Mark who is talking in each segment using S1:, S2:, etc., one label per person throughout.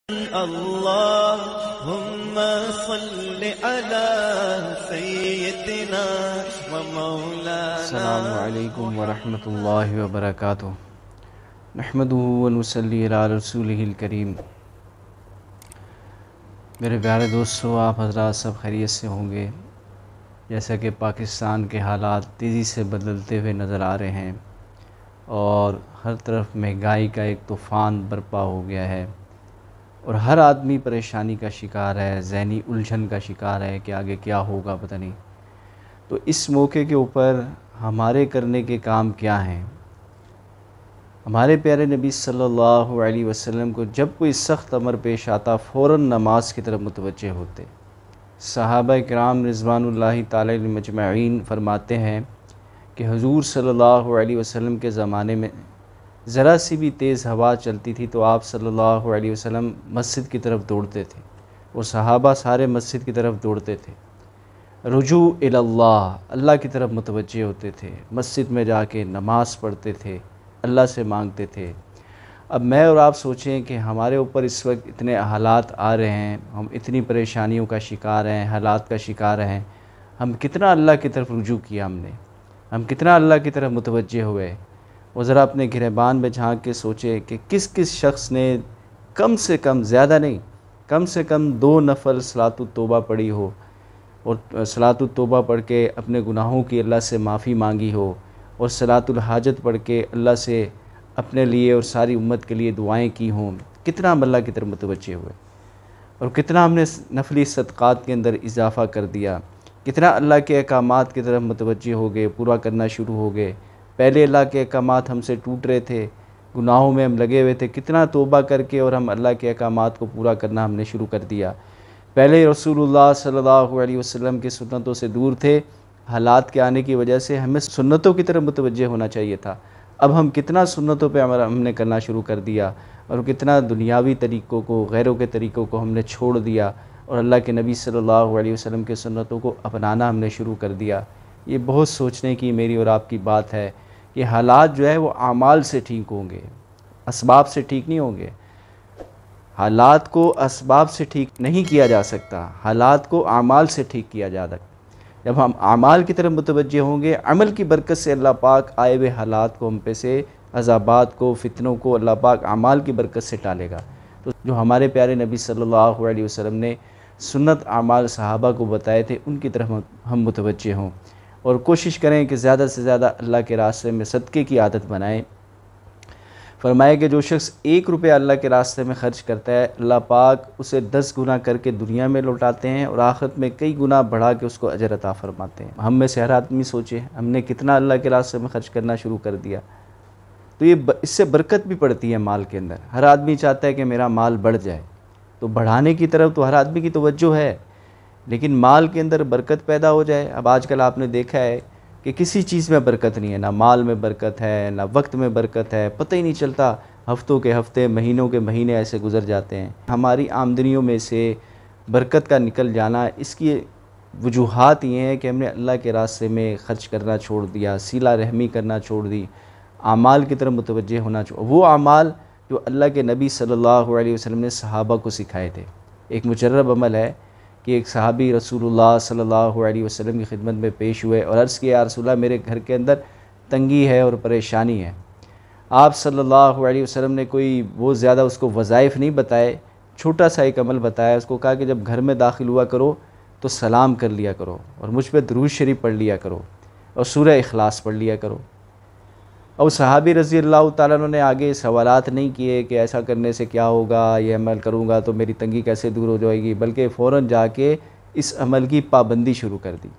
S1: اللهم صل على سيدنا ومولانا.
S2: السلام علیکم ورحمۃ اللہ وبرکاتہ. نحمدہ ونصلی علی رسولہ الکریم. میرے پیارے دوستو، آپ حضرات سب خیریت سے ہوں گے. جیسا کہ پاکستان کے حالات تیزی سے بدلتے ہوئے نظر آ رہے ہیں اور ہر طرف مہنگائی کا ایک طوفان برپا ہو گیا ہے اور ہر آدمی پریشانی کا شکار ہے، ذہنی الجھن کا شکار ہے کہ آگے کیا ہوگا پتہ نہیں. تو اس موقع کے اوپر ہمارے کرنے کے کام کیا ہیں؟ ہمارے پیارے نبی صلی اللہ علیہ وسلم کو جب کوئی سخت امر پیش آتا فوراً نماز کی طرف متوجہ ہوتے. صحابہ کرام رضوان اللہ تعالی علیہم مجمعین فرماتے ہیں کہ حضور صلی اللہ علیہ وسلم کے زمانے میں ذرا سی بھی تیز ہوا چلتی تھی تو آپ صلی اللہ علیہ وسلم مسجد کی طرف دوڑتے تھے. وہ صحابہ سارے مسجد کی طرف دوڑتے تھے. رجوع الی اللہ، اللہ کی طرف متوجہ ہوتے تھے. مسجد میں جا کے نماز پڑھتے تھے، اللہ سے مانگتے تھے. اب میں اور آپ سوچیں کہ ہمارے اوپر اس وقت اتنے حالات آ رہے ہیں، ہم اتنی پریشانیوں کا شکار ہیں، حالات کا شکار ہیں. ہم کتنا اللہ کی طرف رجوع کیا، ہم کتنا اللہ کی طرف متوجہ ہوئے. وہ ذرا اپنے گریبان میں جھانک کے سوچے کہ کس کس شخص نے کم سے کم، زیادہ نہیں، کم سے کم 2 نفل صلاۃ التوبہ پڑھی ہو اور صلاۃ التوبہ پڑھ کے اپنے گناہوں کی اللہ سے معافی مانگی ہو اور صلاۃ الحاجت پڑھ کے اللہ سے اپنے لیے اور ساری امت کے لیے دعائیں کی ہوں. کتنا ہم اللہ کی طرف متوجہ ہوئے اور کتنا ہم نے نفلی صدقات کے اندر اضافہ کر دیا. کتنا اللہ کے احکامات کی طرف متوجہ ہو گئے، پورا کرنا شروع ہو گئے. پہلے اللہ کے احکامات ہم سے ٹوٹ رہے تھے، گناہوں میں ہم لگے ہوئے تھے، کتنا توبہ کر کے اور ہم اللہ کے احکامات کو پورا کرنا ہم نے شروع کر دیا. پہلے رسول اللہ صلی اللہ علیہ وسلم کی سنتوں سے دور تھے. حالات کے آنے کی وجہ سے ہمیں سنتوں کی طرف متوجہ ہونا چاہیے تھا. اب ہم کتنا سنتوں پہ ہم نے کرنا شروع کر دیا اور کتنا دنیاوی طریقوں کو، غیروں کے طریقوں کو ہم نے چھوڑ دیا اور اللہ کے نبی صلی اللہ علیہ وسلم کے سنتوں کو اپنانا ہم نے شروع کر دیا. یہ بہت سوچنے کی میری اور آپ کی بات ہے کہ حالات جو ہے وہ اعمال سے ٹھیک ہوں گے، اسباب سے ٹھیک نہیں ہوں گے. حالات کو اسباب سے ٹھیک نہیں کیا جا سکتا، حالات کو اعمال سے ٹھیک کیا جا سکتا. جب ہم اعمال کی طرف متوجہ ہوں گے، عمل کی برکت سے اللہ پاک آئے ہوئے حالات کو، ہم پہ سے عذابات کو، فتنوں کو اللہ پاک اعمال کی برکت سے ٹالے گا. تو جو ہمارے پیارے نبی صلی اللہ علیہ وسلم نے سنت اعمال صحابہ کو بتائے تھے، ان کی طرف ہم متوجہ ہوں اور کوشش کریں کہ زیادہ سے زیادہ اللہ کے راستے میں صدقے کی عادت بنائیں. فرمایا کہ جو شخص 1 روپیہ اللہ کے راستے میں خرچ کرتا ہے، اللہ پاک اسے 10 گنا کر کے دنیا میں لوٹاتے ہیں اور آخرت میں کئی گنا بڑھا کے اس کو اجر عطا فرماتے ہیں. ہم میں سے ہر آدمی سوچے ہم نے کتنا اللہ کے راستے میں خرچ کرنا شروع کر دیا. تو یہ اس سے برکت بھی پڑتی ہے مال کے اندر. ہر آدمی چاہتا ہے کہ میرا مال بڑھ جائے، تو بڑھانے کی طرف تو ہر آدمی کی توجہ ہے، لیکن مال کے اندر برکت پیدا ہو جائے. اب آج کل آپ نے دیکھا ہے کہ کسی چیز میں برکت نہیں ہے، نہ مال میں برکت ہے، نہ وقت میں برکت ہے. پتہ ہی نہیں چلتا، ہفتوں کے ہفتے، مہینوں کے مہینے ایسے گزر جاتے ہیں. ہماری آمدنیوں میں سے برکت کا نکل جانا، اس کی وجوہات یہ ہیں کہ ہم نے اللہ کے راستے میں خرچ کرنا چھوڑ دیا، صلہ رحمی کرنا چھوڑ دی، اعمال کی طرف متوجہ ہونا چھوڑ. وہ اعمال جو اللہ کے نبی صلی اللہ علیہ وسلم نے صحابہ کو سکھائے تھے. ایک مجرب عمل ہے کہ ایک صحابی رسول اللہ صلی اللہ علیہ وسلم کی خدمت میں پیش ہوئے اور عرض کیا، یا رسول اللہ میرے گھر کے اندر تنگی ہے اور پریشانی ہے. آپ صلی اللہ علیہ وسلم نے کوئی وہ زیادہ اس کو وظائف نہیں بتائے، چھوٹا سا ایک عمل بتایا. اس کو کہا کہ جب گھر میں داخل ہوا کرو تو سلام کر لیا کرو اور مجھ پہ درود شریف پڑھ لیا کرو اور سورہ اخلاص پڑھ لیا کرو. اور صحابی رضی اللہ تعالیٰ عنہ نے آگے سوالات نہیں کیے کہ ایسا کرنے سے کیا ہوگا، یہ عمل کروں گا تو میری تنگی کیسے دور ہو جائے گی، بلکہ فوراً جا کے اس عمل کی پابندی شروع کر دی.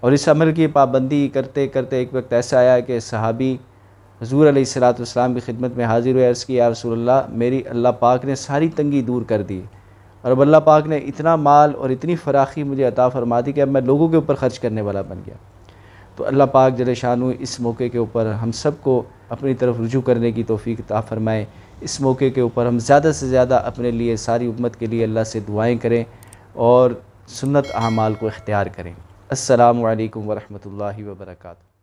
S2: اور اس عمل کی پابندی کرتے کرتے ایک وقت ایسا آیا کہ صحابی حضور علیہ الصلوۃ والسلام کی خدمت میں حاضر ہوئے. عرض کی، یا رسول اللہ میری اللہ پاک نے ساری تنگی دور کر دی اور اب اللہ پاک نے اتنا مال اور اتنی فراخی مجھے عطا فرما دی کہ اب میں لوگوں کے اوپر خرچ کرنے والا بن گیا. تو اللہ پاک جل شانہ اس موقع کے اوپر ہم سب کو اپنی طرف رجوع کرنے کی توفیق عطا فرمائے. اس موقع کے اوپر ہم زیادہ سے زیادہ اپنے لیے، ساری امت کے لیے اللہ سے دعائیں کریں اور سنت اعمال کو اختیار کریں. السلام علیکم ورحمۃ اللہ وبرکاتہ.